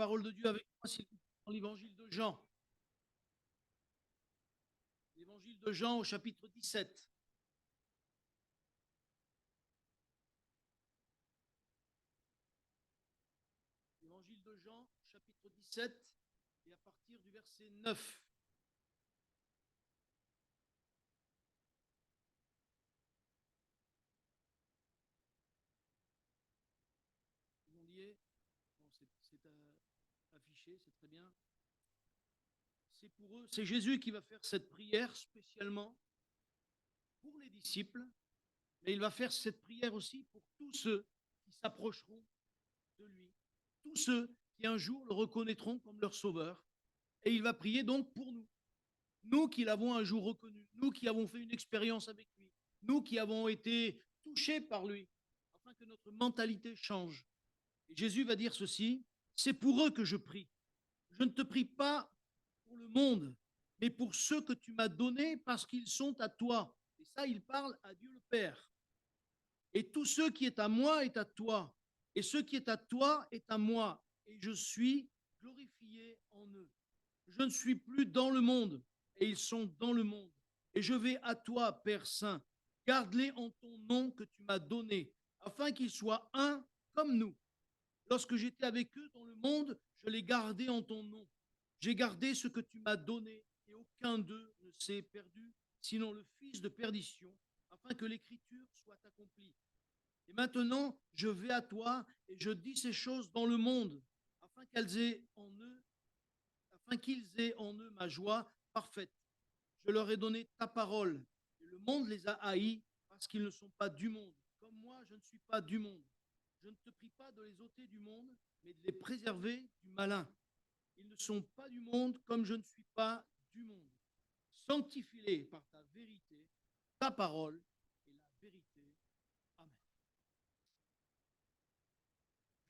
parole de Dieu avec moi, s'il vous plaît, dans l'évangile de Jean. L'évangile de Jean au chapitre 17. L'évangile de Jean, chapitre 17, et à partir du verset 9. Vous liez, bon, c'est affiché, c'est très bien. C'est pour eux, c'est Jésus qui va faire cette prière spécialement pour les disciples, mais il va faire cette prière aussi pour tous ceux qui s'approcheront de lui, tous ceux qui un jour le reconnaîtront comme leur sauveur. Et il va prier donc pour nous, nous qui l'avons un jour reconnu, nous qui avons fait une expérience avec lui, nous qui avons été touchés par lui, afin que notre mentalité change. Et Jésus va dire ceci, c'est pour eux que je prie. Je ne te prie pas pour le monde, mais pour ceux que tu m'as donnés parce qu'ils sont à toi. Et ça, il parle à Dieu le Père. Et tout ce qui est à moi est à toi, et ce qui est à toi est à moi, et je suis glorifié en eux. Je ne suis plus dans le monde, et ils sont dans le monde. Et je vais à toi, Père Saint, garde-les en ton nom que tu m'as donné, afin qu'ils soient un comme nous. Lorsque j'étais avec eux dans le monde, je les gardais en ton nom. J'ai gardé ce que tu m'as donné, et aucun d'eux ne s'est perdu, sinon le fils de perdition, afin que l'écriture soit accomplie. Et maintenant, je vais à toi, et je dis ces choses dans le monde, afin qu'ils aient en eux ma joie parfaite. Je leur ai donné ta parole, et le monde les a haïs, parce qu'ils ne sont pas du monde, comme moi je ne suis pas du monde. Je ne te prie pas de les ôter du monde, mais de les préserver du malin. Ils ne sont pas du monde, comme je ne suis pas du monde. Sanctifie-les par ta vérité, ta parole est la vérité. Amen.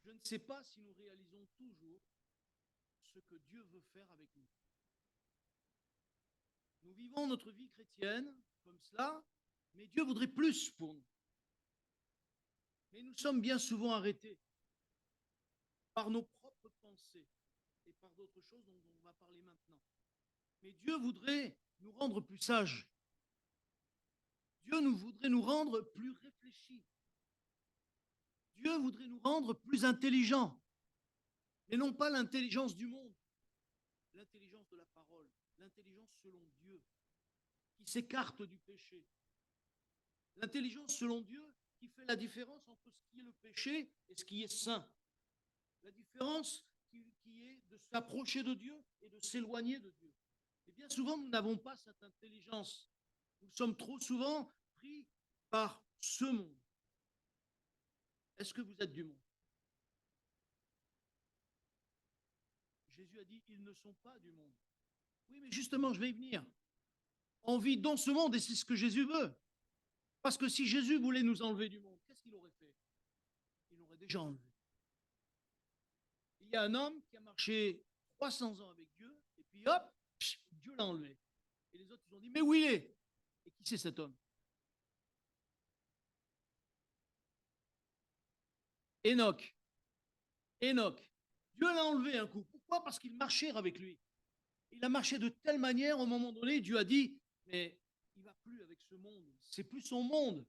Je ne sais pas si nous réalisons toujours ce que Dieu veut faire avec nous. Nous vivons notre vie chrétienne comme cela, mais Dieu voudrait plus pour nous. Mais nous sommes bien souvent arrêtés par nos propres pensées et par d'autres choses dont on va parler maintenant. Mais Dieu voudrait nous rendre plus sages. Dieu voudrait nous rendre plus réfléchis. Dieu voudrait nous rendre plus intelligents. Et non pas l'intelligence du monde, l'intelligence de la parole, l'intelligence selon Dieu, qui s'écarte du péché. L'intelligence selon Dieu qui fait la différence entre ce qui est le péché et ce qui est saint. La différence qui est de s'approcher de Dieu et de s'éloigner de Dieu. Et bien souvent, nous n'avons pas cette intelligence. Nous sommes trop souvent pris par ce monde. Est-ce que vous êtes du monde? Jésus a dit, ils ne sont pas du monde. Oui, mais justement, je vais y venir. On vit dans ce monde et c'est ce que Jésus veut. Parce que si Jésus voulait nous enlever du monde, qu'est-ce qu'il aurait fait? Il l'aurait déjà enlevé. Il y a un homme qui a marché 300 ans avec Dieu, et puis hop, Dieu l'a enlevé. Et les autres, ils ont dit, mais où il est? Et qui c'est cet homme? Enoch. Enoch. Dieu l'a enlevé un coup. Pourquoi? Parce qu'il marchait avec lui. Il a marché de telle manière, au moment donné, Dieu a dit, mais il ne va plus avec ce monde. C'est plus son monde.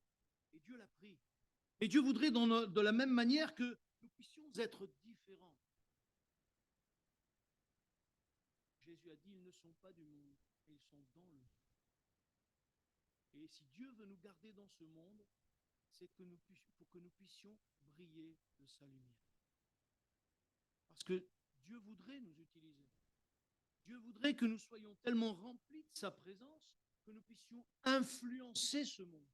Et Dieu l'a pris. Et Dieu voudrait de la même manière que nous puissions être différents. Jésus a dit, ils ne sont pas du monde, mais ils sont dans le monde. Et si Dieu veut nous garder dans ce monde, c'est pour que nous puissions briller de sa lumière. Parce que Dieu voudrait nous utiliser. Dieu voudrait que nous soyons tellement remplis de sa présence que nous puissions influencer ce monde.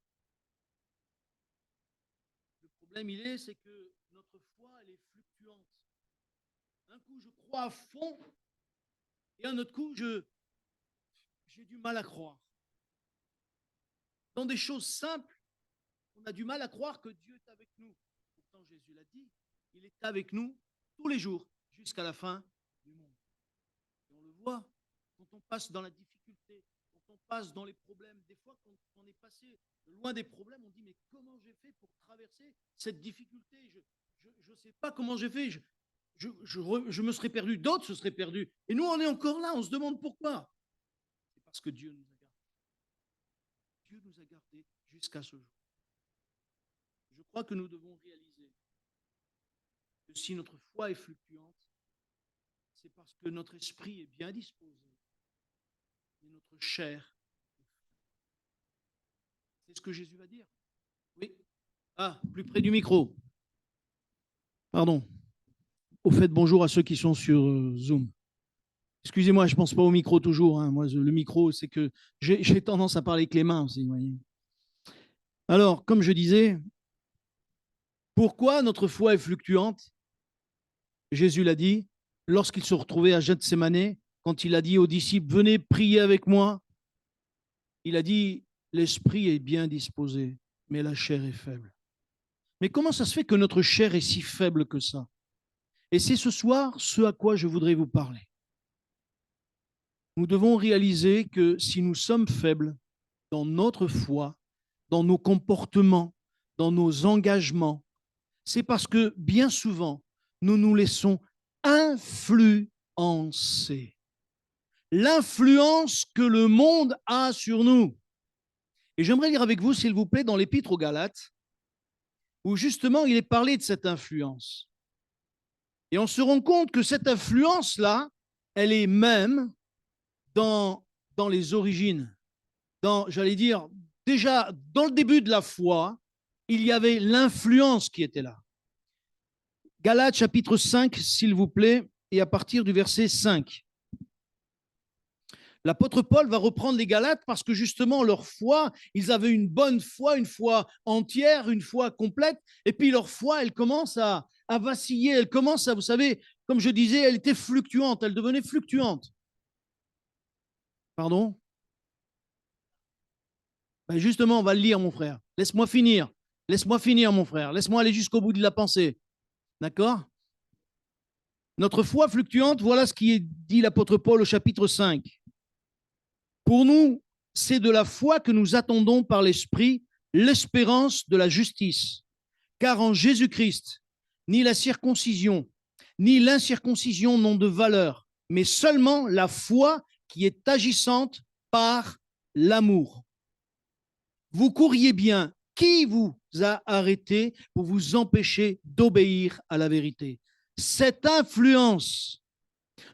Le problème, c'est que notre foi, elle est fluctuante. Un coup, je crois à fond, et un autre coup, j'ai du mal à croire. Dans des choses simples, on a du mal à croire que Dieu est avec nous. Pourtant, Jésus l'a dit, il est avec nous tous les jours, jusqu'à la fin du monde. Et on le voit, quand on passe dans la difficulté, quand on passe dans les problèmes, des fois, quand on est passé loin des problèmes, on dit, mais comment j'ai fait pour traverser cette difficulté? Je ne sais pas comment j'ai fait, je me serais perdu, d'autres se seraient perdus. Et nous, on est encore là, on se demande pourquoi. C'est parce que Dieu nous a gardés. Dieu nous a gardés jusqu'à ce jour. Je crois que nous devons réaliser que si notre foi est fluctuante, c'est parce que notre esprit est bien disposé, mais notre chair. C'est ce que Jésus va dire. Oui. Ah, plus près du micro. Pardon. Au fait, bonjour à ceux qui sont sur Zoom. Excusez-moi, je ne pense pas au micro toujours. Hein. Moi, le micro, c'est que j'ai tendance à parler avec les mains aussi. Vous voyez. Alors, comme je disais, pourquoi notre foi est fluctuante? Jésus l'a dit lorsqu'il se retrouvait à Gethsémane, quand il a dit aux disciples, venez prier avec moi. Il a dit, l'esprit est bien disposé, mais la chair est faible. Mais comment ça se fait que notre chair est si faible que ça? Et c'est ce soir ce à quoi je voudrais vous parler. Nous devons réaliser que si nous sommes faibles dans notre foi, dans nos comportements, dans nos engagements, c'est parce que bien souvent, nous nous laissons influencer. L'influence que le monde a sur nous. Et j'aimerais lire avec vous, s'il vous plaît, dans l'Épître aux Galates, où justement il est parlé de cette influence. Et on se rend compte que cette influence-là, elle est même dans les origines, j'allais dire, déjà dans le début de la foi, il y avait l'influence qui était là. Galates chapitre 5, s'il vous plaît, et à partir du verset 5. L'apôtre Paul va reprendre les Galates parce que justement leur foi, ils avaient une bonne foi, une foi entière, une foi complète, et puis leur foi, elle commence à vaciller, elle commence à, vous savez, comme je disais, elle était fluctuante, elle devenait fluctuante. Pardon? Ben justement, on va le lire, mon frère. Laisse-moi finir. Laisse-moi finir, mon frère. Laisse-moi aller jusqu'au bout de la pensée. D'accord? Notre foi fluctuante, voilà ce qui est dit l'apôtre Paul au chapitre 5. Pour nous, c'est de la foi que nous attendons par l'Esprit l'espérance de la justice. Car en Jésus-Christ, ni la circoncision, ni l'incirconcision n'ont de valeur, mais seulement la foi qui est agissante par l'amour. Vous courriez bien. Qui vous a arrêté pour vous empêcher d'obéir à la vérité? Cette influence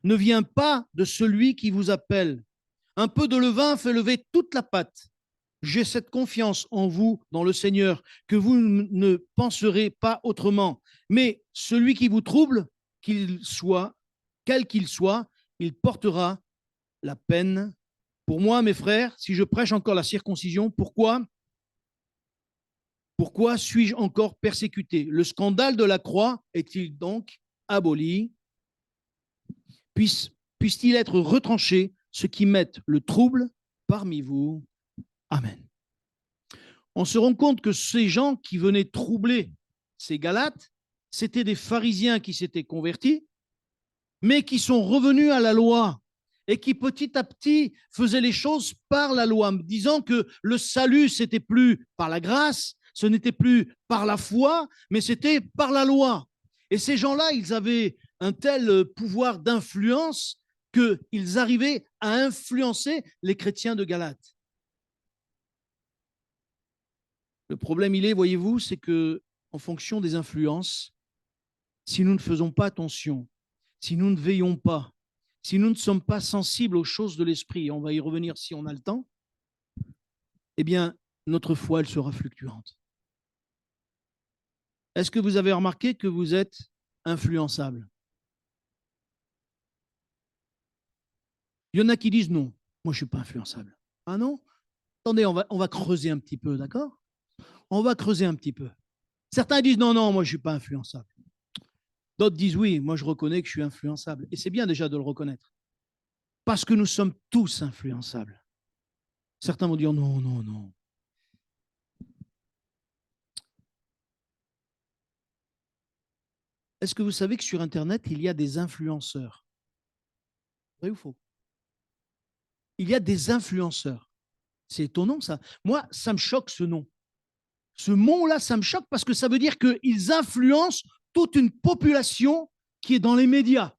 ne vient pas de celui qui vous appelle. Un peu de levain fait lever toute la pâte. J'ai cette confiance en vous, dans le Seigneur, que vous ne penserez pas autrement. Mais celui qui vous trouble, qu'il soit, quel qu'il soit, il portera la peine. Pour moi, mes frères, si je prêche encore la circoncision, pourquoi suis-je encore persécuté? Le scandale de la croix est-il donc aboli? Puisse-t-il être retranché, ceux qui mettent le trouble parmi vous? Amen. On se rend compte que ces gens qui venaient troubler ces Galates, c'était des pharisiens qui s'étaient convertis, mais qui sont revenus à la loi et qui petit à petit faisaient les choses par la loi, disant que le salut, c'était plus par la grâce, ce n'était plus par la foi, mais c'était par la loi. Et ces gens-là, ils avaient un tel pouvoir d'influence qu'ils arrivaient à influencer les chrétiens de Galate. Le problème, il est, voyez-vous, c'est que en fonction des influences, si nous ne faisons pas attention, si nous ne veillons pas, si nous ne sommes pas sensibles aux choses de l'esprit, on va y revenir si on a le temps, eh bien, notre foi, elle sera fluctuante. Est-ce que vous avez remarqué que vous êtes influençable? Il y en a qui disent non, moi je ne suis pas influençable. Ah non? Attendez, on va creuser un petit peu, d'accord? On va creuser un petit peu. Certains disent non, non, moi je ne suis pas influençable. D'autres disent oui, moi je reconnais que je suis influençable. Et c'est bien déjà de le reconnaître. Parce que nous sommes tous influençables. Certains vont dire non, non, non. Est-ce que vous savez que sur Internet, il y a des influenceurs? Vrai ou faux? Il y a des influenceurs. C'est étonnant ça. Moi, ça me choque ce nom. Ce mot-là, ça me choque parce que ça veut dire qu'ils influencent toute une population qui est dans les médias.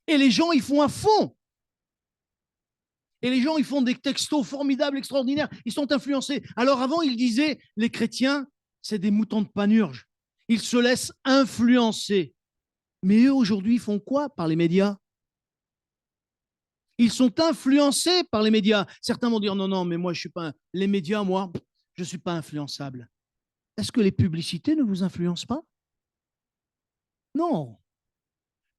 Et les gens, ils font à fond. Et les gens, ils font des textos formidables, extraordinaires. Ils sont influencés. Alors avant, ils disaient, les chrétiens, c'est des moutons de panurge. Ils se laissent influencer. Mais eux, aujourd'hui, ils font quoi par les médias? Ils sont influencés par les médias. Certains vont dire, non, non, mais moi, je suis pas... Les médias, moi, je ne suis pas influençable. Est-ce que les publicités ne vous influencent pas? Non.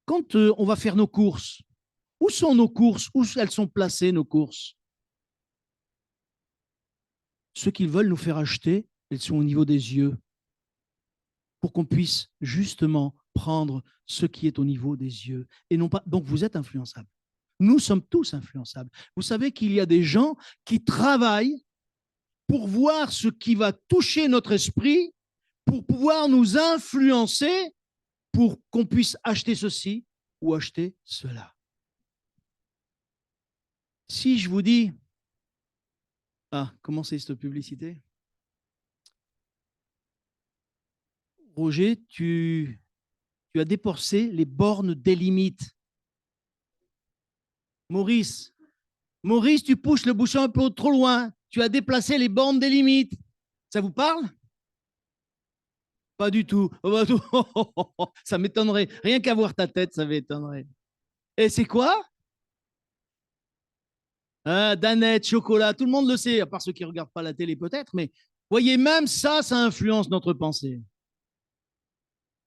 Quand on va faire nos courses, où sont nos courses? Où elles sont placées, nos courses? Ceux qui veulent nous faire acheter, elles sont au niveau des yeux, pour qu'on puisse justement prendre ce qui est au niveau des yeux. Et non pas. Donc vous êtes influençables. Nous sommes tous influençables. Vous savez qu'il y a des gens qui travaillent pour voir ce qui va toucher notre esprit, pour pouvoir nous influencer, pour qu'on puisse acheter ceci ou acheter cela. Si je vous dis, ah, comment c'est cette publicité? Roger, tu as dépassé les bornes des limites. Maurice, tu pousses le bouchon un peu trop loin. Tu as déplacé les bornes des limites. Ça vous parle? Pas du tout. Ça m'étonnerait. Rien qu'à voir ta tête, ça m'étonnerait. Et c'est quoi? Danette, chocolat, tout le monde le sait, à part ceux qui ne regardent pas la télé peut-être, mais voyez, même ça, ça influence notre pensée.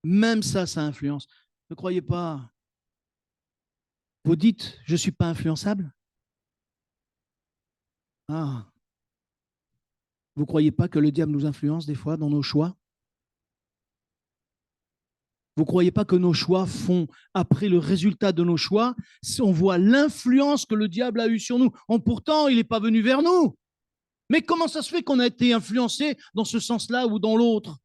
Même ça, ça influence. Ne croyez pas. Vous dites, je ne suis pas influençable? Ah. Vous ne croyez pas que le diable nous influence des fois dans nos choix? Vous ne croyez pas que nos choix font, après le résultat de nos choix, on voit l'influence que le diable a eue sur nous. Pourtant, il n'est pas venu vers nous. Mais comment ça se fait qu'on a été influencé dans ce sens-là ou dans l'autre?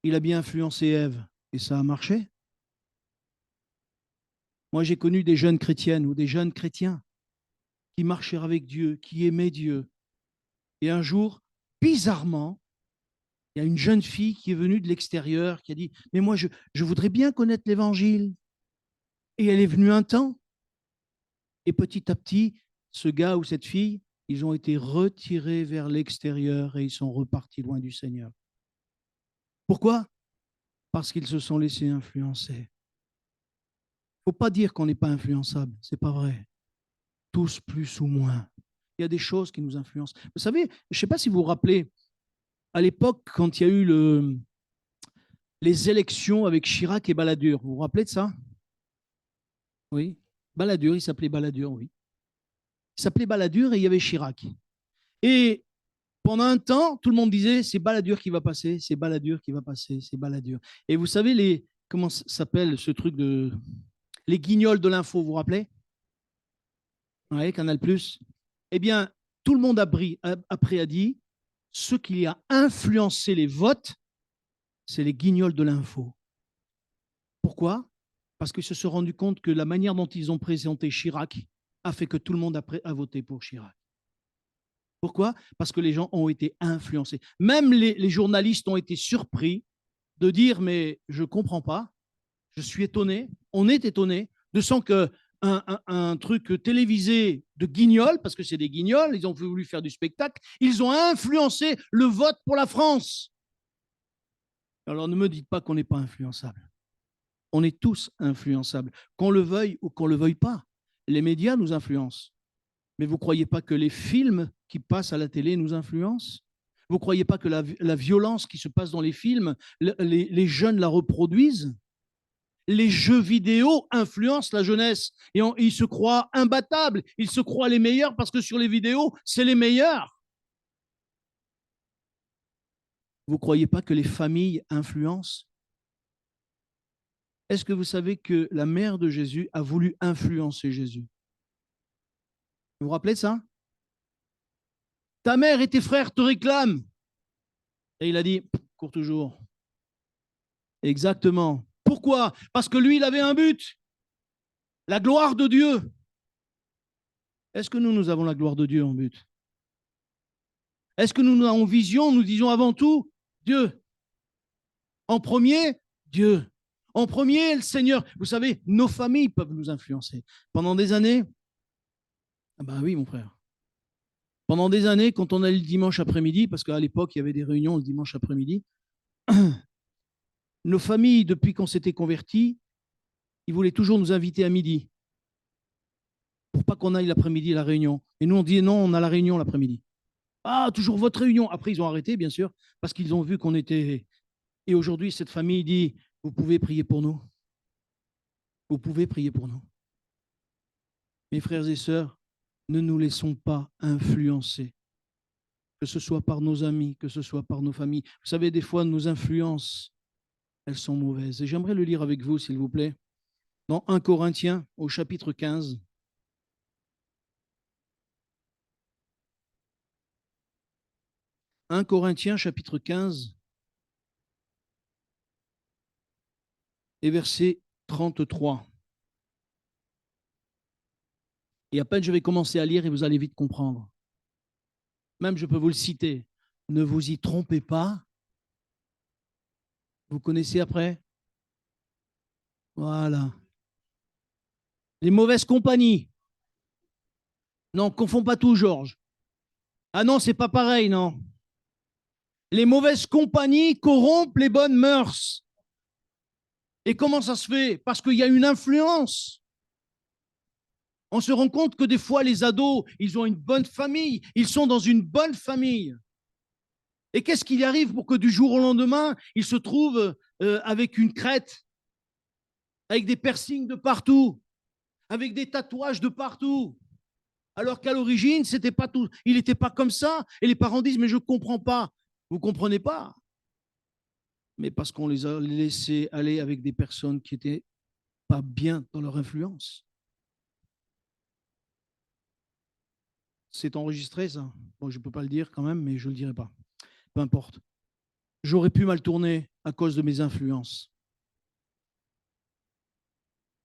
Il a bien influencé Ève et ça a marché. Moi, j'ai connu des jeunes chrétiennes ou des jeunes chrétiens qui marchaient avec Dieu, qui aimaient Dieu. Et un jour, bizarrement, il y a une jeune fille qui est venue de l'extérieur qui a dit, mais moi, je voudrais bien connaître l'évangile. Et elle est venue un temps. Et petit à petit, ce gars ou cette fille, ils ont été retirés vers l'extérieur et ils sont repartis loin du Seigneur. Pourquoi? Parce qu'ils se sont laissés influencer. Il ne faut pas dire qu'on n'est pas influençable, ce n'est pas vrai. Tous plus ou moins. Il y a des choses qui nous influencent. Vous savez, je ne sais pas si vous vous rappelez, à l'époque, quand il y a eu les élections avec Chirac et Balladur, vous vous rappelez de ça? Oui. Balladur, il s'appelait Balladur, oui. Il s'appelait Balladur et il y avait Chirac. Et pendant un temps, tout le monde disait c'est Balladur qui va passer, c'est Balladur qui va passer, c'est Balladur. Et vous savez, comment s'appelle ce truc de. Les guignols de l'info, vous vous rappelez? Oui, Canal+. Eh bien, tout le monde après a dit ce qui a influencé les votes, c'est les guignols de l'info. Pourquoi? Parce qu'ils se sont rendus compte que la manière dont ils ont présenté Chirac a fait que tout le monde a voté pour Chirac. Pourquoi? Parce que les gens ont été influencés. Même les journalistes ont été surpris de dire, mais je ne comprends pas, je suis étonné, on est étonné, de sens qu'un truc télévisé de guignols, parce que c'est des guignols, ils ont voulu faire du spectacle, ils ont influencé le vote pour la France. Alors ne me dites pas qu'on n'est pas influençable. On est tous influençables, qu'on le veuille ou qu'on ne le veuille pas. Les médias nous influencent. Mais vous ne croyez pas que les films qui passent à la télé nous influencent? Vous ne croyez pas que la violence qui se passe dans les films, les jeunes la reproduisent? Les jeux vidéo influencent la jeunesse et ils se croient imbattables, ils se croient les meilleurs parce que sur les vidéos, c'est les meilleurs. Vous ne croyez pas que les familles influencent? Est-ce que vous savez que la mère de Jésus a voulu influencer Jésus? Vous vous rappelez de ça? Ta mère et tes frères te réclament. Et il a dit, cours toujours. Exactement. Pourquoi? Parce que lui, il avait un but. La gloire de Dieu. Est-ce que nous avons la gloire de Dieu en but? Est-ce que nous avons vision? Nous disons avant tout, Dieu, En premier, Dieu. En premier, le Seigneur. Vous savez, nos familles peuvent nous influencer. Pendant des années, ah ben oui, mon frère. Pendant des années, quand on allait le dimanche après-midi, parce qu'à l'époque, il y avait des réunions le dimanche après-midi, nos familles, depuis qu'on s'était convertis, ils voulaient toujours nous inviter à midi pour pas qu'on aille l'après-midi à la réunion. Et nous, on dit non, on a la réunion l'après-midi. Ah, toujours votre réunion. Après, ils ont arrêté, bien sûr, parce qu'ils ont vu qu'on était. Et aujourd'hui, cette famille dit, vous pouvez prier pour nous. Vous pouvez prier pour nous. Mes frères et sœurs, ne nous laissons pas influencer, que ce soit par nos amis, que ce soit par nos familles. Vous savez, des fois, nos influences, elles sont mauvaises. Et j'aimerais le lire avec vous, s'il vous plaît, dans 1 Corinthiens, au chapitre 15. 1 Corinthiens, chapitre 15, et verset 33. Et à peine je vais commencer à lire et vous allez vite comprendre. Même je peux vous le citer. Ne vous y trompez pas. Vous connaissez après? Voilà. Les mauvaises compagnies. Non, confonds pas tout, Georges. Ah non, c'est pas pareil, non. Les mauvaises compagnies corrompent les bonnes mœurs. Et comment ça se fait? Parce qu'il y a une influence. On se rend compte que des fois, les ados, ils ont une bonne famille. Ils sont dans une bonne famille. Et qu'est-ce qu'il arrive pour que du jour au lendemain, ils se trouvent avec une crête, avec des piercings de partout, avec des tatouages de partout, alors qu'à l'origine, c'était pas tout. Il n'était pas comme ça. Et les parents disent, mais je ne comprends pas. Vous ne comprenez pas? Mais parce qu'on les a laissés aller avec des personnes qui n'étaient pas bien dans leur influence. C'est enregistré, ça? Bon, je ne peux pas le dire quand même, mais je ne le dirai pas. Peu importe. J'aurais pu mal tourner à cause de mes influences.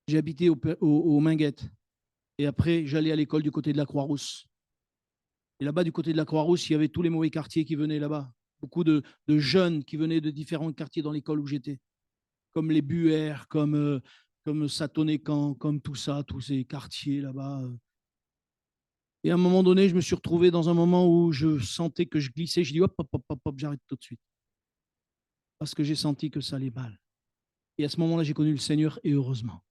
J'ai habité au Minguettes. Et après, j'allais à l'école du côté de la Croix-Rousse. Et là-bas, du côté de la Croix-Rousse, il y avait tous les mauvais quartiers qui venaient là-bas. Beaucoup de jeunes qui venaient de différents quartiers dans l'école où j'étais. Comme les Buères, comme Satonécan, comme tout ça, tous ces quartiers là-bas. Et à un moment donné, je me suis retrouvé dans un moment où je sentais que je glissais. Je dis hop, hop, hop, hop, hop, j'arrête tout de suite. Parce que j'ai senti que ça allait mal. Et à ce moment-là, j'ai connu le Seigneur et heureusement.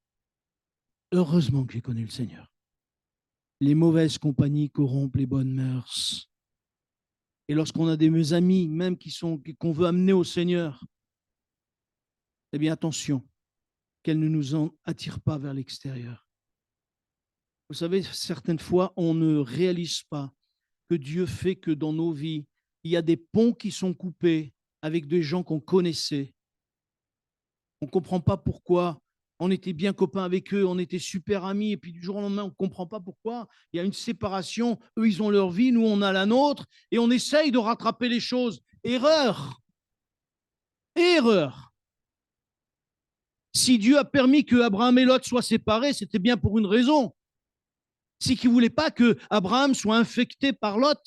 Heureusement que j'ai connu le Seigneur. Les mauvaises compagnies corrompent les bonnes mœurs. Et lorsqu'on a des amis, même qu'on veut amener au Seigneur, eh bien attention, qu'elles ne nous en attirent pas vers l'extérieur. Vous savez, certaines fois, on ne réalise pas que Dieu fait que dans nos vies, il y a des ponts qui sont coupés avec des gens qu'on connaissait. On ne comprend pas pourquoi. On était bien copains avec eux, on était super amis, et puis du jour au lendemain, on ne comprend pas pourquoi. Il y a une séparation, eux, ils ont leur vie, nous, on a la nôtre, et on essaye de rattraper les choses. Erreur. Erreur. Si Dieu a permis que Abraham et Lot soient séparés, c'était bien pour une raison. C'est qu'il ne voulait pas que Abraham soit infecté par Lot.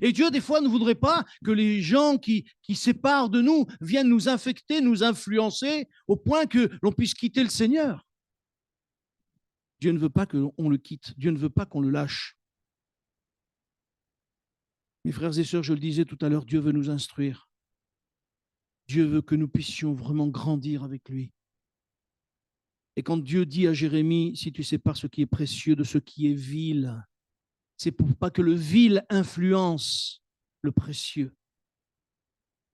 Et Dieu, des fois, ne voudrait pas que les gens qui séparent de nous viennent nous infecter, nous influencer, au point que l'on puisse quitter le Seigneur. Dieu ne veut pas qu'on le quitte. Dieu ne veut pas qu'on le lâche. Mes frères et sœurs, je le disais tout à l'heure, Dieu veut nous instruire. Dieu veut que nous puissions vraiment grandir avec lui. Et quand Dieu dit à Jérémie, si tu sépares ce qui est précieux de ce qui est vil, c'est pour pas que le vil influence le précieux.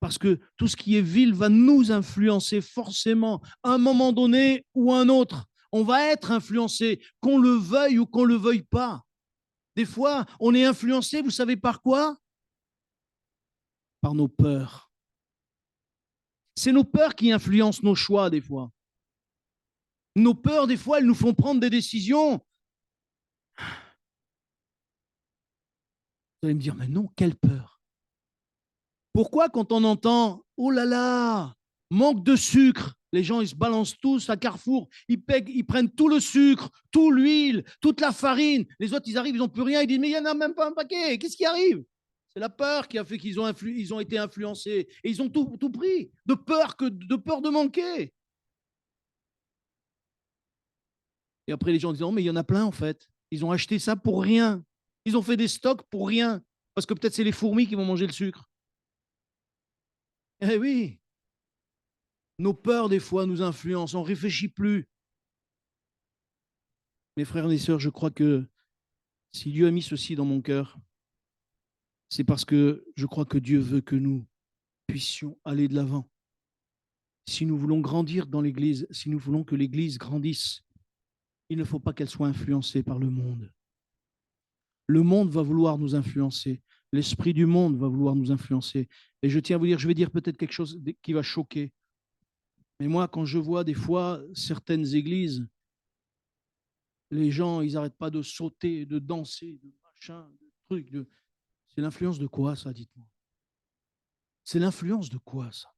Parce que tout ce qui est vil va nous influencer forcément à un moment donné ou à un autre. On va être influencé, qu'on le veuille ou qu'on ne le veuille pas. Des fois, on est influencé, vous savez par quoi? Par nos peurs. C'est nos peurs qui influencent nos choix des fois. Nos peurs, des fois, elles nous font prendre des décisions. Vous allez me dire, mais non, quelle peur? Pourquoi quand on entend, oh là là, manque de sucre, les gens, ils se balancent tous à Carrefour, ils prennent tout le sucre, toute l'huile, toute la farine. Les autres, ils arrivent, ils n'ont plus rien. Ils disent, mais il n'y en a même pas un paquet. Qu'est-ce qui arrive? C'est la peur qui a fait qu'ils ont été influencés. Et ils ont tout pris, de peur de manquer. Et après, les gens disent, non, mais il y en a plein, en fait. Ils ont acheté ça pour rien. Ils ont fait des stocks pour rien. Parce que peut-être c'est les fourmis qui vont manger le sucre. Eh oui. Nos peurs, des fois, nous influencent. On ne réfléchit plus. Mes frères et sœurs, je crois que si Dieu a mis ceci dans mon cœur, c'est parce que je crois que Dieu veut que nous puissions aller de l'avant. Si nous voulons grandir dans l'Église, si nous voulons que l'Église grandisse, il ne faut pas qu'elle soit influencée par le monde. Le monde va vouloir nous influencer. L'esprit du monde va vouloir nous influencer. Et je tiens à vous dire, je vais dire peut-être quelque chose qui va choquer. Mais moi, quand je vois des fois certaines églises, les gens, ils n'arrêtent pas de sauter, de danser, de machin, de trucs. C'est l'influence de quoi, ça, dites-moi? C'est l'influence de quoi, ça?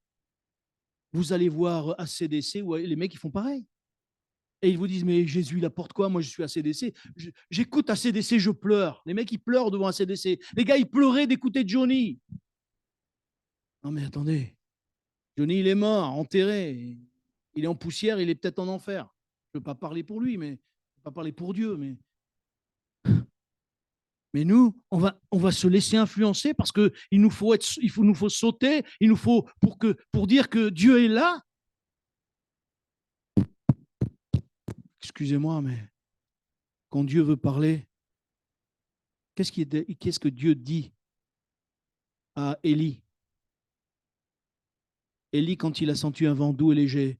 Vous allez voir ACDC, où les mecs, ils font pareil. Et ils vous disent, mais Jésus, il apporte quoi? Moi, je suis ACDC. J'écoute ACDC, je pleure. Les mecs, ils pleurent devant ACDC. Les gars, ils pleuraient d'écouter Johnny. Non, mais attendez. Johnny, il est mort, enterré. Il est en poussière, il est peut-être en enfer. Je ne veux pas parler pour lui, mais je ne veux pas parler pour Dieu. Mais nous, on va se laisser influencer parce qu'il nous faut sauter, il nous faut pour dire que Dieu est là. Excusez-moi, mais quand Dieu veut parler, qu'est-ce que Dieu dit à Élie? Élie, quand il a senti un vent doux et léger,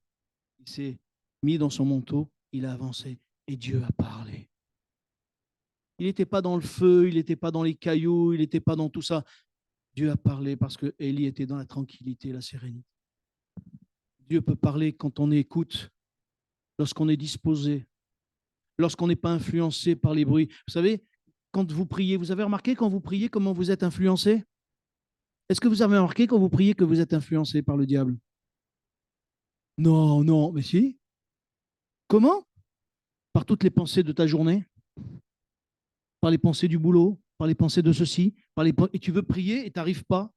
il s'est mis dans son manteau, il a avancé et Dieu a parlé. Il n'était pas dans le feu, il n'était pas dans les cailloux, il n'était pas dans tout ça. Dieu a parlé parce que Élie était dans la tranquillité et la sérénité. Dieu peut parler quand on écoute, lorsqu'on est disposé, lorsqu'on n'est pas influencé par les bruits. Vous savez, quand vous priez, vous avez remarqué quand vous priez comment vous êtes influencé? Est-ce que vous avez remarqué quand vous priez que vous êtes influencé par le diable? Non, non, mais si. Comment? Par toutes les pensées de ta journée, par les pensées du boulot, par les pensées de ceci, et tu veux prier et tu n'arrives pas.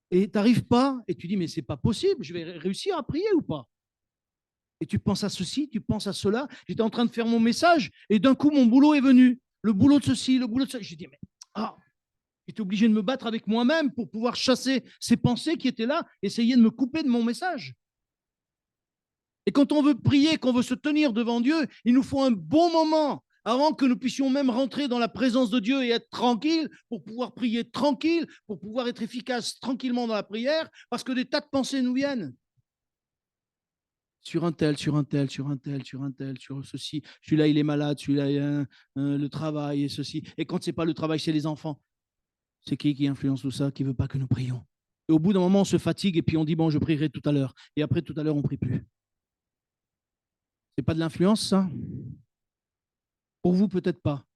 Et tu n'arrives pas, et tu dis, mais c'est pas possible, je vais réussir à prier ou pas? Et tu penses à ceci, tu penses à cela. J'étais en train de faire mon message, et d'un coup, mon boulot est venu. Le boulot de ceci, le boulot de cela. J'ai dit, mais j'étais obligé de me battre avec moi-même pour pouvoir chasser ces pensées qui étaient là, essayer de me couper de mon message. Et quand on veut prier, qu'on veut se tenir devant Dieu, il nous faut un bon moment avant que nous puissions même rentrer dans la présence de Dieu et être tranquille pour pouvoir prier tranquille, pour pouvoir être efficace tranquillement dans la prière, parce que des tas de pensées nous viennent. Sur un tel, sur un tel, sur un tel, sur un tel, sur ceci. Celui-là, il est malade, celui-là, il a le travail et ceci. Et quand ce n'est pas le travail, c'est les enfants. C'est qui influence tout ça, qui ne veut pas que nous prions? Et au bout d'un moment, on se fatigue et puis on dit, bon, je prierai tout à l'heure. Et après, tout à l'heure, on ne prie plus. C'est pas de l'influence, ça? Pour vous, peut-être pas.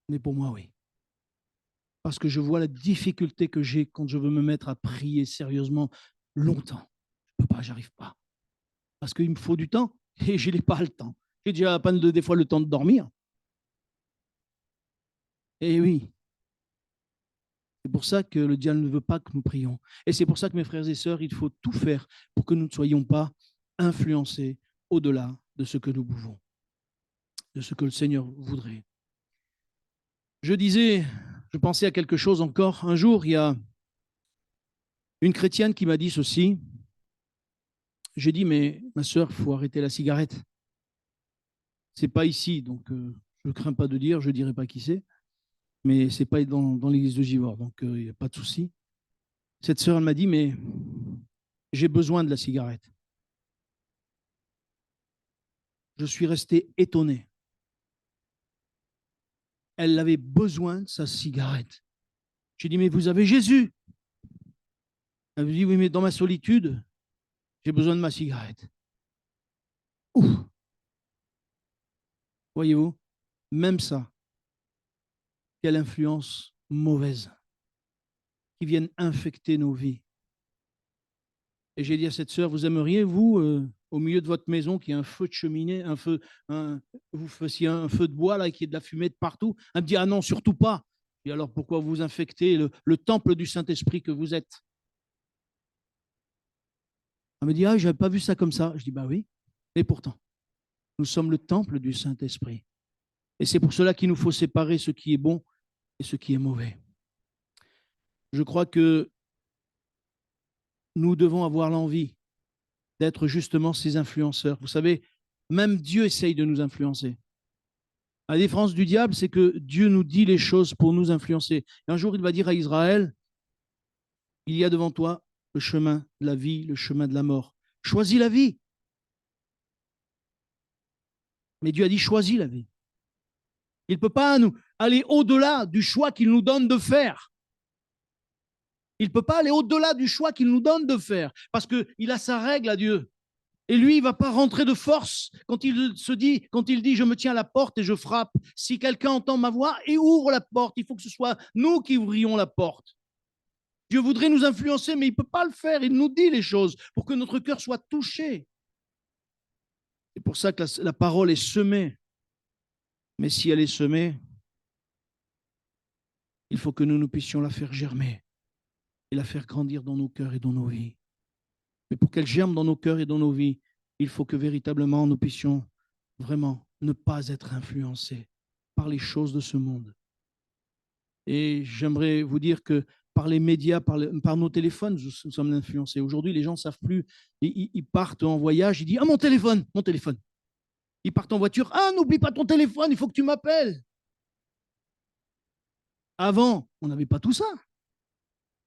Mais pour moi, oui. Parce que je vois la difficulté que j'ai quand je veux me mettre à prier sérieusement longtemps. Je ne peux pas, j'arrive pas. Parce qu'il me faut du temps et je n'ai pas le temps. J'ai déjà à peine des fois le temps de dormir. Et oui. C'est pour ça que le diable ne veut pas que nous prions. Et c'est pour ça que mes frères et sœurs, il faut tout faire pour que nous ne soyons pas influencés au-delà de ce que nous pouvons, de ce que le Seigneur voudrait. Je pensais à quelque chose encore. Un jour, il y a une chrétienne qui m'a dit ceci. J'ai dit, mais ma sœur, il faut arrêter la cigarette. C'est pas ici, donc je ne crains pas de dire, je ne dirai pas qui c'est, mais c'est pas dans l'église de Givors, donc il n'y a pas de souci. Cette sœur, elle m'a dit, mais j'ai besoin de la cigarette. Je suis resté étonné. Elle avait besoin de sa cigarette. J'ai dit, mais vous avez Jésus. Elle me dit, oui, mais dans ma solitude, j'ai besoin de ma cigarette. Ouf. Voyez-vous, même ça, quelle influence mauvaise qui viennent infecter nos vies. Et j'ai dit à cette sœur, vous aimeriez, vous, au milieu de votre maison, qu'il y ait un feu de cheminée, vous fassiez un feu de bois, là, qui est de la fumée de partout? Elle me dit, ah non, surtout pas. Et alors pourquoi vous infectez le temple du Saint-Esprit que vous êtes? Elle me dit, ah, je n'avais pas vu ça comme ça. Je dis, bah oui, et pourtant, nous sommes le temple du Saint-Esprit. Et c'est pour cela qu'il nous faut séparer ce qui est bon et ce qui est mauvais. Je crois que nous devons avoir l'envie d'être justement ces influenceurs. Vous savez, même Dieu essaye de nous influencer. La différence du diable, c'est que Dieu nous dit les choses pour nous influencer. Et un jour, il va dire à Israël, il y a devant toi le chemin de la vie, le chemin de la mort. Choisis la vie. Mais Dieu a dit, choisis la vie. Il ne peut pas nous aller au-delà du choix qu'il nous donne de faire. Il ne peut pas aller au-delà du choix qu'il nous donne de faire, parce qu'il a sa règle à Dieu. Et lui, il ne va pas rentrer de force quand il dit, je me tiens à la porte et je frappe. Si quelqu'un entend ma voix et ouvre la porte, il faut que ce soit nous qui ouvrions la porte. Dieu voudrait nous influencer, mais il ne peut pas le faire. Il nous dit les choses pour que notre cœur soit touché. C'est pour ça que la parole est semée. Mais si elle est semée, il faut que nous puissions la faire germer et la faire grandir dans nos cœurs et dans nos vies. Mais pour qu'elle germe dans nos cœurs et dans nos vies, il faut que véritablement nous puissions vraiment ne pas être influencés par les choses de ce monde. Et j'aimerais vous dire que par les médias, par nos téléphones, nous sommes influencés. Aujourd'hui, les gens ne savent plus. Ils partent en voyage, ils disent « Ah, mon téléphone, mon téléphone !» Ils partent en voiture « Ah, n'oublie pas ton téléphone, il faut que tu m'appelles !» Avant, on n'avait pas tout ça.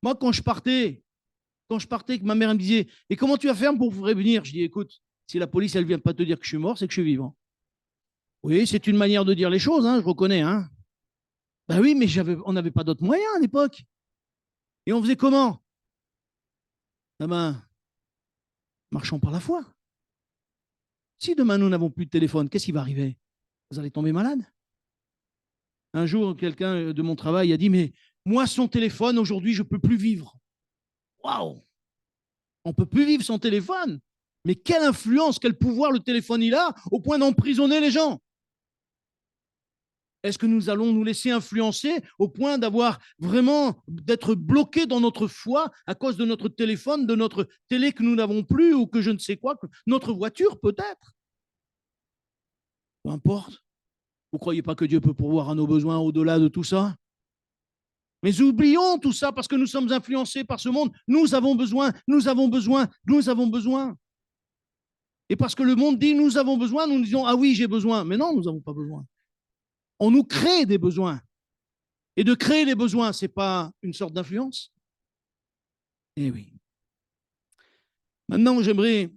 Moi, quand je partais, ma mère me disait « Et comment tu vas faire pour prévenir ?» Je dis « Écoute, si la police, elle ne vient pas te dire que je suis mort, c'est que je suis vivant. » Oui, c'est une manière de dire les choses, hein, je reconnais. Hein. Ben oui, mais on n'avait pas d'autres moyens à l'époque. Et on faisait comment? Eh ben, marchons par la foi. Si demain nous n'avons plus de téléphone, qu'est-ce qui va arriver? Vous allez tomber malade. Un jour, quelqu'un de mon travail a dit, mais moi, sans téléphone, aujourd'hui, je ne peux plus vivre. Waouh! On ne peut plus vivre sans téléphone. Mais quelle influence, quel pouvoir le téléphone il a au point d'emprisonner les gens? Est-ce que nous allons nous laisser influencer au point d'être bloqués dans notre foi à cause de notre téléphone, de notre télé que nous n'avons plus ou que je ne sais quoi, notre voiture peut-être? Peu importe. Vous ne croyez pas que Dieu peut pourvoir à nos besoins au-delà de tout ça? Mais oublions tout ça parce que nous sommes influencés par ce monde. Nous avons besoin, nous avons besoin, nous avons besoin. Et parce que le monde dit nous avons besoin, nous disons ah oui, j'ai besoin. Mais non, nous n'avons pas besoin. On nous crée des besoins. Et de créer des besoins, ce n'est pas une sorte d'influence? Eh oui. Maintenant, j'aimerais,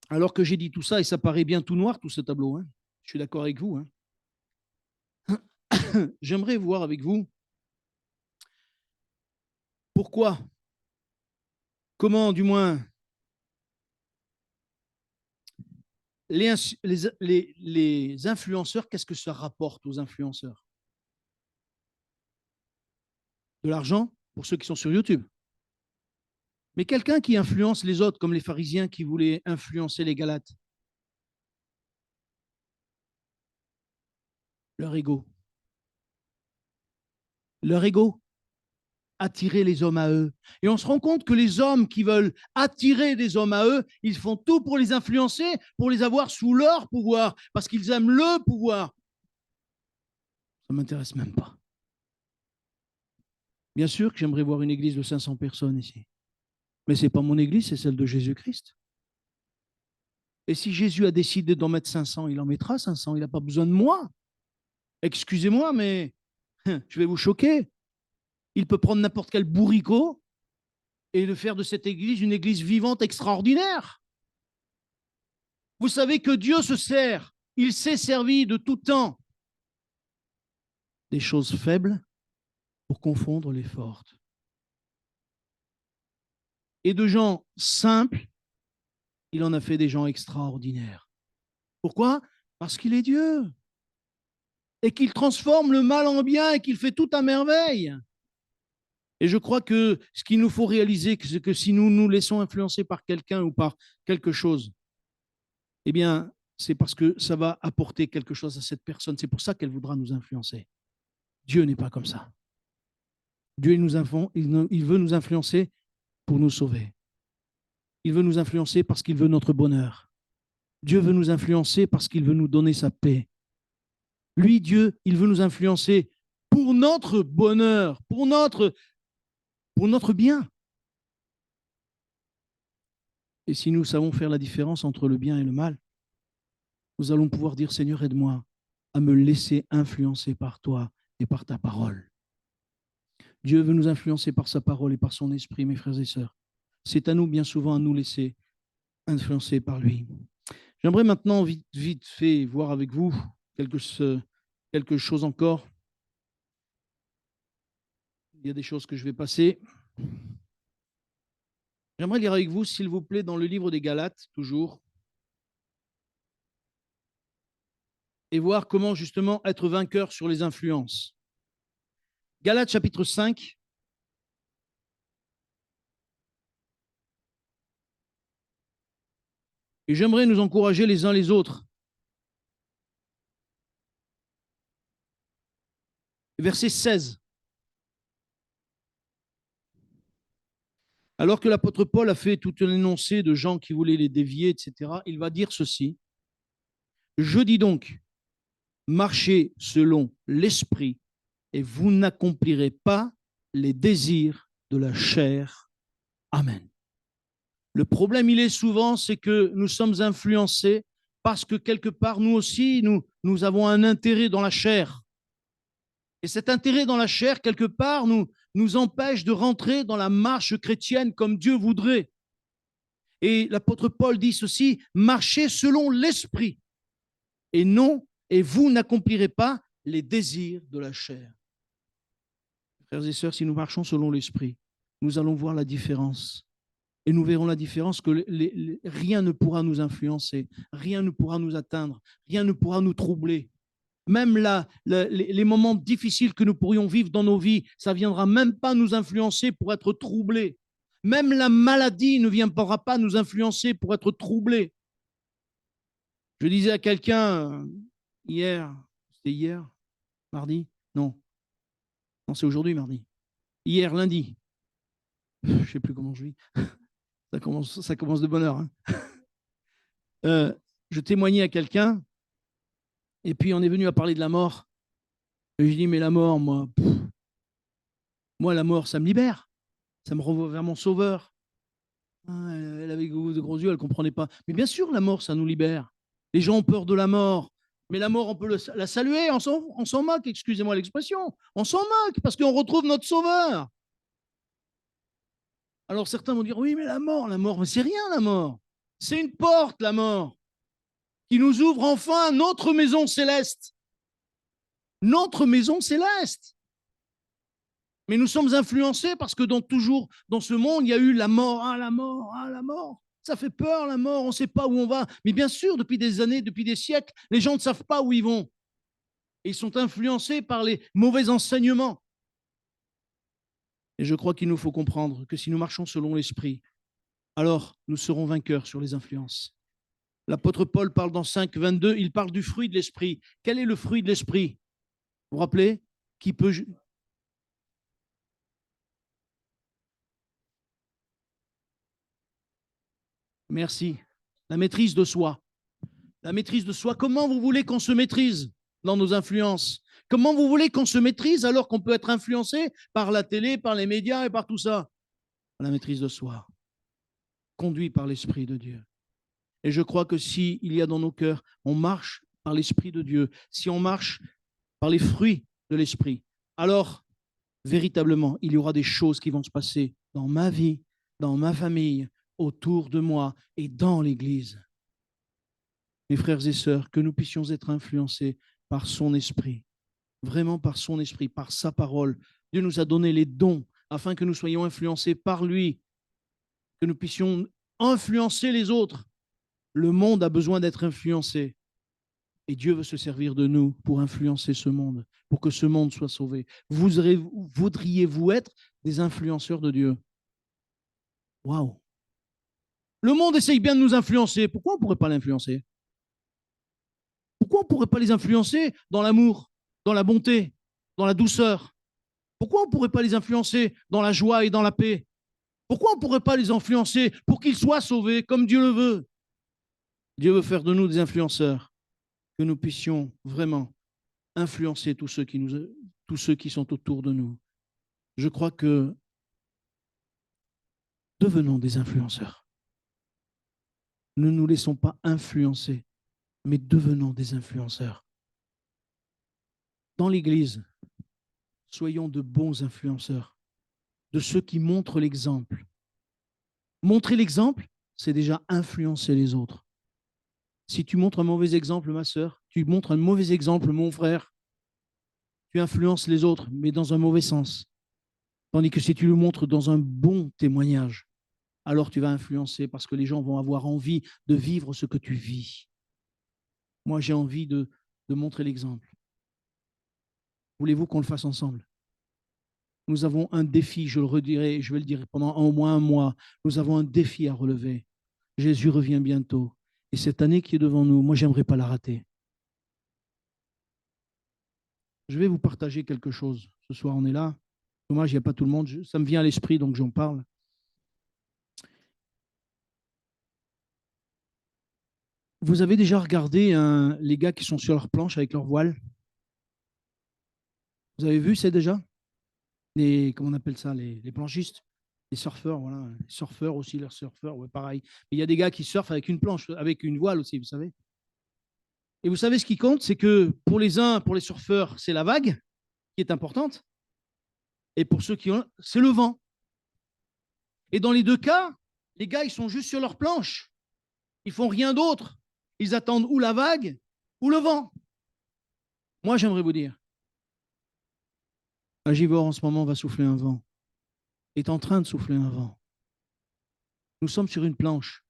alors que j'ai dit tout ça, et ça paraît bien tout noir, tout ce tableau, hein, je suis d'accord avec vous, hein, j'aimerais voir avec vous pourquoi, comment du moins, les influenceurs, qu'est-ce que ça rapporte aux influenceurs? De l'argent pour ceux qui sont sur YouTube. Mais quelqu'un qui influence les autres, comme les pharisiens qui voulaient influencer les Galates, leur ego. Leur ego, attirer les hommes à eux. Et on se rend compte que les hommes qui veulent attirer des hommes à eux, ils font tout pour les influencer, pour les avoir sous leur pouvoir, parce qu'ils aiment le pouvoir. Ça ne m'intéresse même pas. Bien sûr que j'aimerais voir une église de 500 personnes ici. Mais ce n'est pas mon église, c'est celle de Jésus-Christ. Et si Jésus a décidé d'en mettre 500, il en mettra 500. Il n'a pas besoin de moi. Excusez-moi, mais je vais vous choquer. Il peut prendre n'importe quel bourricot et de faire de cette église une église vivante extraordinaire. Vous savez que Dieu se sert, il s'est servi de tout temps des choses faibles pour confondre les fortes. Et de gens simples, il en a fait des gens extraordinaires. Pourquoi? Parce qu'il est Dieu. Et qu'il transforme le mal en bien et qu'il fait tout à merveille. Et je crois que ce qu'il nous faut réaliser, c'est que si nous nous laissons influencer par quelqu'un ou par quelque chose, eh bien, c'est parce que ça va apporter quelque chose à cette personne. C'est pour ça qu'elle voudra nous influencer. Dieu n'est pas comme ça. Dieu il veut nous influencer pour nous sauver. Il veut nous influencer parce qu'il veut notre bonheur. Dieu veut nous influencer parce qu'il veut nous donner sa paix. Lui, Dieu, il veut nous influencer pour notre bonheur, pour notre bien. Et si nous savons faire la différence entre le bien et le mal, nous allons pouvoir dire, Seigneur, aide-moi à me laisser influencer par toi et par ta parole. Dieu veut nous influencer par sa parole et par son esprit, mes frères et sœurs. C'est à nous, bien souvent, à nous laisser influencer par lui. J'aimerais maintenant vite fait voir avec vous quelque chose encore. Il y a des choses que je vais passer. J'aimerais lire avec vous, s'il vous plaît, dans le livre des Galates, toujours, et voir comment justement être vainqueur sur les influences. Galates chapitre 5. Et j'aimerais nous encourager les uns les autres. Verset 16. Alors que l'apôtre Paul a fait tout un énoncé de gens qui voulaient les dévier, etc., il va dire ceci. Je dis donc, marchez selon l'esprit et vous n'accomplirez pas les désirs de la chair. Amen. Le problème, il est souvent, c'est que nous sommes influencés parce que quelque part, nous aussi, nous avons un intérêt dans la chair. Et cet intérêt dans la chair, quelque part, nous empêche de rentrer dans la marche chrétienne comme Dieu voudrait. Et l'apôtre Paul dit ceci, marchez selon l'esprit et vous n'accomplirez pas les désirs de la chair. Frères et sœurs, si nous marchons selon l'esprit, nous allons voir la différence. Et nous verrons la différence que rien ne pourra nous influencer, rien ne pourra nous atteindre, rien ne pourra nous troubler. Même les moments difficiles que nous pourrions vivre dans nos vies, ça ne viendra même pas nous influencer pour être troublés. Même la maladie ne viendra pas nous influencer pour être troublés. Je disais à quelqu'un c'était hier, mardi? Non, c'est aujourd'hui, mardi. Hier, lundi. Je ne sais plus comment je vis. Ça commence de bonne heure. Je témoignais à quelqu'un, et puis on est venu à parler de la mort. Et je dis, mais la mort, moi, la mort, ça me libère. Ça me renvoie vers mon sauveur. Elle avait de gros yeux, elle ne comprenait pas. Mais bien sûr, la mort, ça nous libère. Les gens ont peur de la mort. Mais la mort, on peut la saluer, on s'en moque, excusez-moi l'expression. On s'en moque parce qu'on retrouve notre sauveur. Alors certains vont dire, oui, mais la mort, mais c'est rien la mort. C'est une porte, la mort, qui nous ouvre enfin notre maison céleste. Notre maison céleste. Mais nous sommes influencés parce que toujours dans ce monde, il y a eu la mort, la mort, la mort. Ça fait peur, la mort, on ne sait pas où on va. Mais bien sûr, depuis des années, depuis des siècles, les gens ne savent pas où ils vont. Et ils sont influencés par les mauvais enseignements. Et je crois qu'il nous faut comprendre que si nous marchons selon l'esprit, alors nous serons vainqueurs sur les influences. L'apôtre Paul parle dans 5, 22, il parle du fruit de l'esprit. Quel est le fruit de l'esprit? Vous vous rappelez? Qui peut... Merci. La maîtrise de soi. La maîtrise de soi. Comment vous voulez qu'on se maîtrise dans nos influences? Comment vous voulez qu'on se maîtrise alors qu'on peut être influencé par la télé, par les médias et par tout ça? La maîtrise de soi. Conduit par l'Esprit de Dieu. Et je crois que s'il y a dans nos cœurs, on marche par l'Esprit de Dieu, si on marche par les fruits de l'Esprit, alors véritablement, il y aura des choses qui vont se passer dans ma vie, dans ma famille, autour de moi et dans l'Église. Mes frères et sœurs, que nous puissions être influencés par son Esprit, vraiment par son Esprit, par sa parole. Dieu nous a donné les dons afin que nous soyons influencés par lui, que nous puissions influencer les autres. Le monde a besoin d'être influencé. Et Dieu veut se servir de nous pour influencer ce monde, pour que ce monde soit sauvé. Voudriez-vous être des influenceurs de Dieu? Waouh! Le monde essaye bien de nous influencer. Pourquoi on ne pourrait pas l'influencer? Pourquoi on ne pourrait pas les influencer dans l'amour, dans la bonté, dans la douceur? Pourquoi on ne pourrait pas les influencer dans la joie et dans la paix? Pourquoi on ne pourrait pas les influencer pour qu'ils soient sauvés comme Dieu le veut? Dieu veut faire de nous des influenceurs, que nous puissions vraiment influencer tous ceux qui sont autour de nous. Je crois que devenons des influenceurs. Ne nous laissons pas influencer, mais devenons des influenceurs. Dans l'Église, soyons de bons influenceurs, de ceux qui montrent l'exemple. Montrer l'exemple, c'est déjà influencer les autres. Si tu montres un mauvais exemple, ma sœur, tu montres un mauvais exemple, mon frère, tu influences les autres, mais dans un mauvais sens. Tandis que si tu le montres dans un bon témoignage, alors tu vas influencer parce que les gens vont avoir envie de vivre ce que tu vis. Moi, j'ai envie de montrer l'exemple. Voulez-vous qu'on le fasse ensemble? Nous avons un défi, je le redirai, je vais le dire pendant au moins un mois. Nous avons un défi à relever. Jésus revient bientôt. Et cette année qui est devant nous, moi, j'aimerais pas la rater. Je vais vous partager quelque chose. Ce soir, on est là. Dommage, il n'y a pas tout le monde. Ça me vient à l'esprit, donc j'en parle. Vous avez déjà regardé les gars qui sont sur leur planche avec leur voile? Vous avez vu, c'est déjà comment on appelle ça, les planchistes, les surfeurs, voilà. Les surfeurs aussi, les surfeurs, ouais, pareil. Mais il y a des gars qui surfent avec une planche, avec une voile aussi, vous savez. Et vous savez ce qui compte, c'est que pour les uns, pour les surfeurs, c'est la vague qui est importante. Et pour ceux qui ont, c'est le vent. Et dans les deux cas, les gars, ils sont juste sur leur planche. Ils font rien d'autre. Ils attendent ou la vague ou le vent. Moi, j'aimerais vous dire, à Givors, en ce moment, va souffler un vent. Est en train de souffler un vent. Nous sommes sur une planche.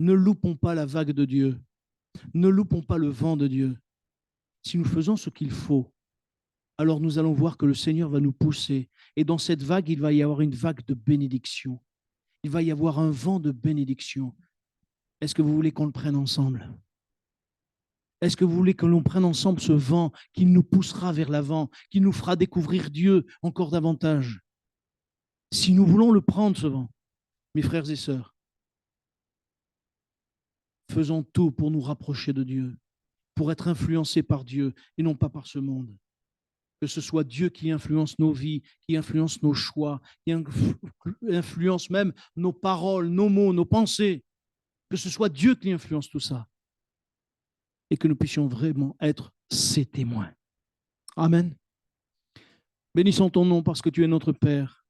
Ne loupons pas la vague de Dieu. Ne loupons pas le vent de Dieu. Si nous faisons ce qu'il faut, alors nous allons voir que le Seigneur va nous pousser. Et dans cette vague, il va y avoir une vague de bénédiction. Il va y avoir un vent de bénédiction. Est-ce que vous voulez qu'on le prenne ensemble? Est-ce que vous voulez que l'on prenne ensemble ce vent qui nous poussera vers l'avant, qui nous fera découvrir Dieu encore davantage? Si nous voulons le prendre, ce vent, mes frères et sœurs, faisons tout pour nous rapprocher de Dieu, pour être influencés par Dieu et non pas par ce monde. Que ce soit Dieu qui influence nos vies, qui influence nos choix, qui influence même nos paroles, nos mots, nos pensées. Que ce soit Dieu qui influence tout ça. Et que nous puissions vraiment être ses témoins. Amen. Bénissons ton nom parce que tu es notre Père.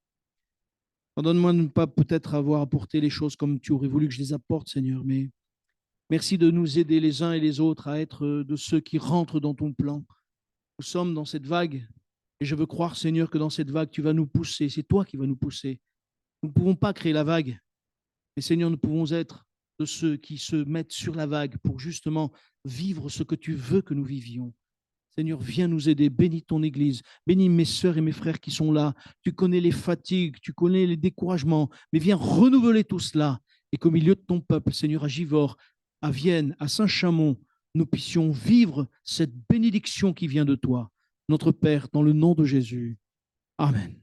Pardonne-moi de ne pas peut-être avoir apporté les choses comme tu aurais voulu que je les apporte, Seigneur, mais merci de nous aider les uns et les autres à être de ceux qui rentrent dans ton plan. Nous sommes dans cette vague et je veux croire, Seigneur, que dans cette vague, tu vas nous pousser. C'est toi qui vas nous pousser. Nous ne pouvons pas créer la vague, mais Seigneur, nous pouvons être de ceux qui se mettent sur la vague pour justement vivre ce que tu veux que nous vivions. Seigneur, viens nous aider. Bénis ton Église. Bénis mes sœurs et mes frères qui sont là. Tu connais les fatigues, tu connais les découragements, mais viens renouveler tout cela et qu'au milieu de ton peuple, Seigneur, à Givors, à Vienne, à Saint-Chamond, nous puissions vivre cette bénédiction qui vient de toi, notre Père, dans le nom de Jésus. Amen.